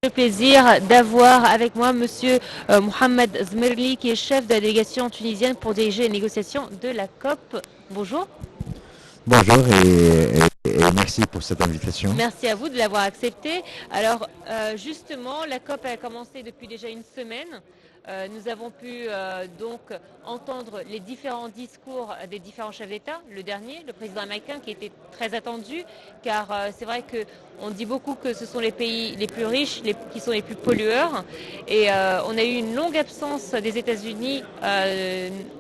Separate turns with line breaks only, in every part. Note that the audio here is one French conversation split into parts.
Le plaisir d'avoir avec moi Monsieur Mohamed Zmerli, qui est chef de la délégation tunisienne pour diriger les négociations de la COP. Bonjour.
Bonjour et merci pour cette invitation.
Merci à vous de l'avoir accepté. Alors, justement, la COP a commencé depuis déjà une semaine. Nous avons pu donc entendre les différents discours des différents chefs d'État. Le dernier, le président américain, qui était très attendu, car c'est vrai qu'on dit beaucoup que ce sont les pays les plus riches qui sont les plus pollueurs. Et on a eu une longue absence des États-Unis,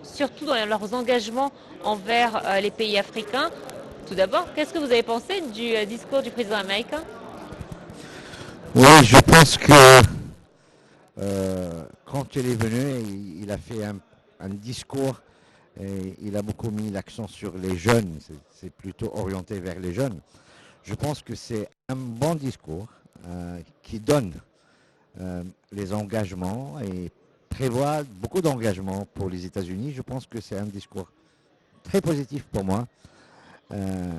surtout dans leurs engagements envers les pays africains. Tout d'abord, qu'est-ce que vous avez pensé du discours du président américain?
Oui, je pense que quand il est venu, il a fait un discours et il a beaucoup mis l'accent sur les jeunes. C'est plutôt orienté vers les jeunes. Je pense que c'est un bon discours qui donne les engagements et prévoit beaucoup d'engagements pour les États-Unis. Je pense que c'est un discours très positif pour moi. Euh,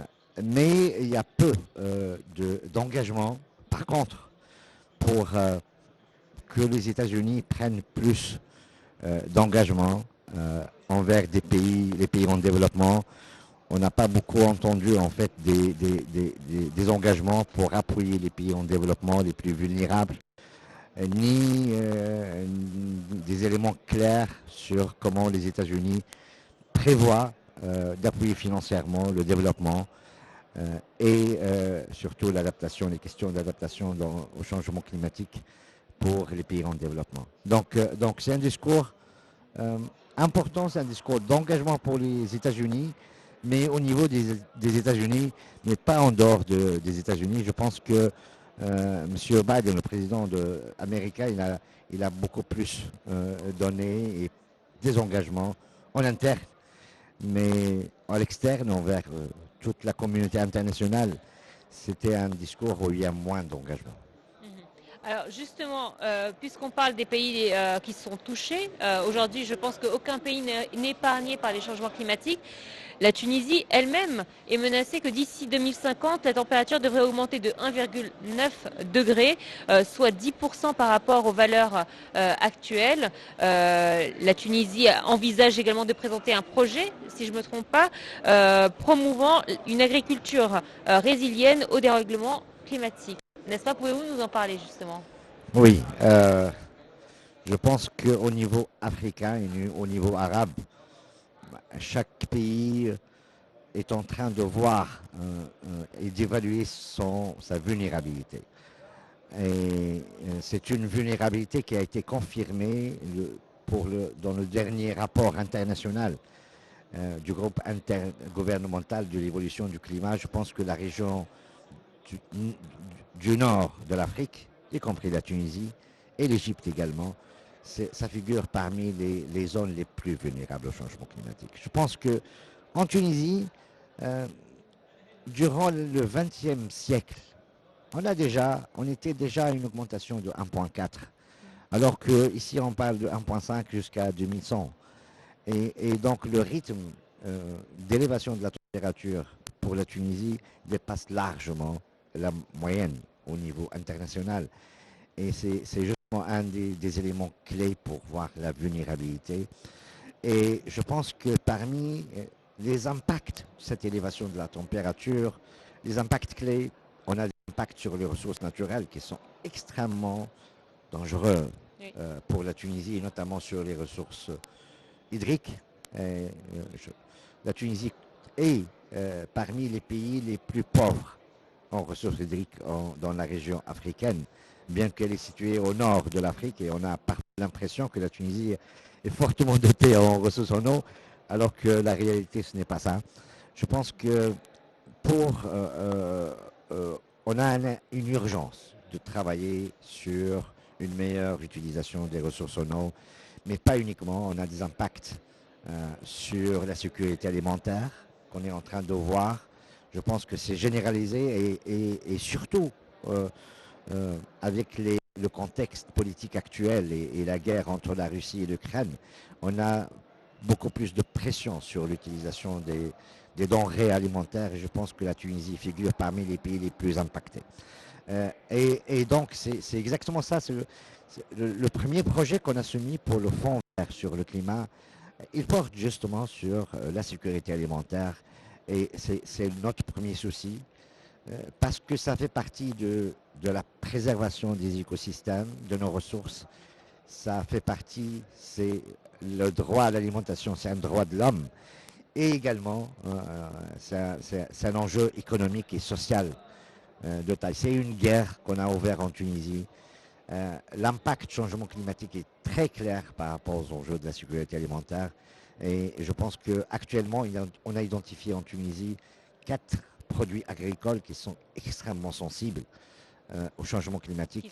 mais il y a peu d'engagement. Par contre, pour que les États-Unis prennent plus d'engagement envers les pays en développement, on n'a pas beaucoup entendu en fait des engagements pour appuyer les pays en développement les plus vulnérables, ni des éléments clairs sur comment les États-Unis prévoient d'appuyer financièrement le développement et surtout l'adaptation, les questions d'adaptation au changement climatique pour les pays en développement. Donc c'est un discours euh, important, c'est un discours d'engagement pour les États-Unis, mais au niveau des États-Unis, mais pas en dehors des États-Unis. Je pense que M. Biden, le président américain, il a beaucoup plus donné et des engagements en interne, mais à l'externe, envers toute la communauté internationale, c'était un discours où il y a moins d'engagement.
Alors justement, puisqu'on parle des pays qui sont touchés, aujourd'hui je pense qu'aucun pays n'est épargné par les changements climatiques. La Tunisie elle-même est menacée que d'ici 2050, la température devrait augmenter de 1,9 degré, soit 10% par rapport aux valeurs actuelles. La Tunisie envisage également de présenter un projet, si je ne me trompe pas, promouvant une agriculture résilienne au dérèglement climatique. N'est-ce pas? Pouvez-vous nous en parler justement?
Oui, je pense qu'au niveau africain et au niveau arabe, chaque pays est en train de voir et d'évaluer sa vulnérabilité. Et c'est une vulnérabilité qui a été confirmée dans le dernier rapport international du groupe intergouvernemental de l'évolution du climat. Je pense que la région du, du nord de l'Afrique, y compris la Tunisie et l'Égypte également, ça figure parmi les zones les plus vulnérables au changement climatique. Je pense que en Tunisie, euh, durant le XXe siècle, on était déjà à une augmentation de 1,4, alors qu'ici on parle de 1,5 jusqu'à 2100. Et donc le rythme d'élévation de la température pour la Tunisie dépasse largement la moyenne au niveau international. Et c'est justement un des éléments clés pour voir la vulnérabilité. Et je pense que parmi les impacts de cette élévation de la température, les impacts clés, on a des impacts sur les ressources naturelles qui sont extrêmement dangereux
Oui.
pour la Tunisie, et notamment sur les ressources hydriques. Euh, la Tunisie est parmi les pays les plus pauvres en ressources hydriques dans la région africaine, bien qu'elle est située au nord de l'Afrique, et on a parfois l'impression que la Tunisie est fortement dotée en ressources en eau, alors que la réalité, ce n'est pas ça. Je pense que pour, on a une urgence de travailler sur une meilleure utilisation des ressources en eau, mais pas uniquement. On a des impacts sur la sécurité alimentaire qu'on est en train de voir. Je pense que c'est généralisé et surtout avec le contexte politique actuel et la guerre entre la Russie et l'Ukraine, on a beaucoup plus de pression sur l'utilisation des denrées alimentaires et je pense que la Tunisie figure parmi les pays les plus impactés. Et donc, c'est exactement ça. Le premier projet qu'on a soumis pour le Fonds vert sur le climat. Il porte justement sur la sécurité alimentaire et c'est notre premier souci parce que ça fait partie de la préservation des écosystèmes, de nos ressources. Ça fait partie, c'est le droit à l'alimentation, c'est un droit de l'homme. Et également, c'est un enjeu économique et social de taille. C'est une guerre qu'on a ouverte en Tunisie. L'impact du changement climatique est très clair par rapport aux enjeux de la sécurité alimentaire. Et je pense qu'actuellement, on a identifié en Tunisie 4 produits agricoles qui sont extrêmement sensibles au changement climatique,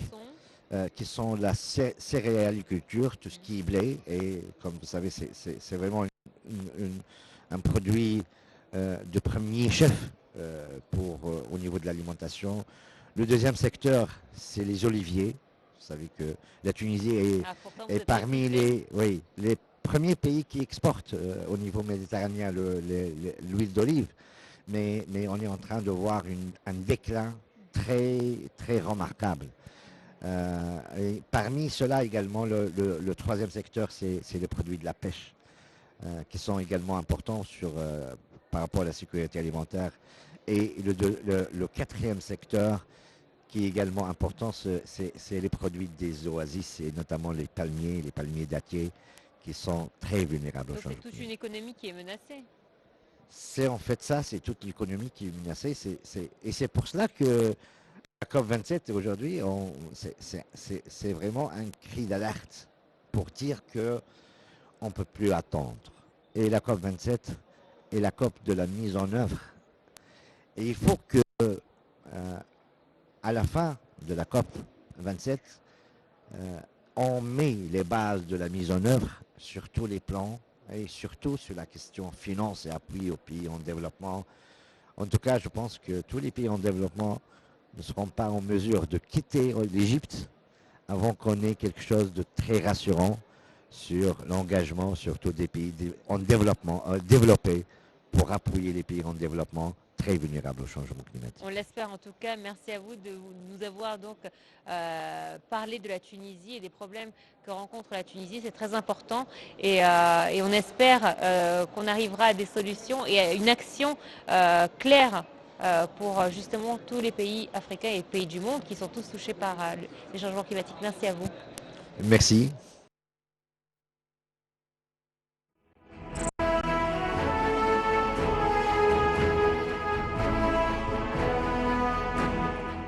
qui sont la céréaliculture, tout ce qui est blé. Et comme vous savez, c'est vraiment un produit de premier chef au niveau de l'alimentation. Le deuxième secteur, c'est les oliviers. Vous savez que la Tunisie est parmi les premiers pays qui exportent au niveau méditerranéen l'huile d'olive. Mais on est en train de voir un déclin très, très remarquable. Et parmi cela également, le troisième secteur, c'est les produits de la pêche, qui sont également importants par rapport à la sécurité alimentaire. Et le quatrième secteur, qui est également important, c'est les produits des oasis, et notamment les palmiers dattiers, qui sont très vulnérables au changement climatique.
C'est toute une économie qui est menacée.
C'est en fait ça, c'est toute l'économie qui est menacée. Et c'est pour cela que la COP27 aujourd'hui, c'est vraiment un cri d'alerte pour dire qu'on ne peut plus attendre. Et la COP27 est la COP de la mise en œuvre. Et il faut que, à la fin de la COP 27, on met les bases de la mise en œuvre sur tous les plans et surtout sur la question finance et appui aux pays en développement. En tout cas, je pense que tous les pays en développement ne seront pas en mesure de quitter l'Égypte avant qu'on ait quelque chose de très rassurant sur l'engagement, surtout des pays en développement, développés, pour appuyer les pays en développement très vulnérables au changement climatique.
On l'espère en tout cas. Merci à vous de nous avoir donc parlé de la Tunisie et des problèmes que rencontre la Tunisie. C'est très important et on espère qu'on arrivera à des solutions et à une action claire pour justement tous les pays africains et les pays du monde qui sont tous touchés par les changements climatiques. Merci à vous.
Merci.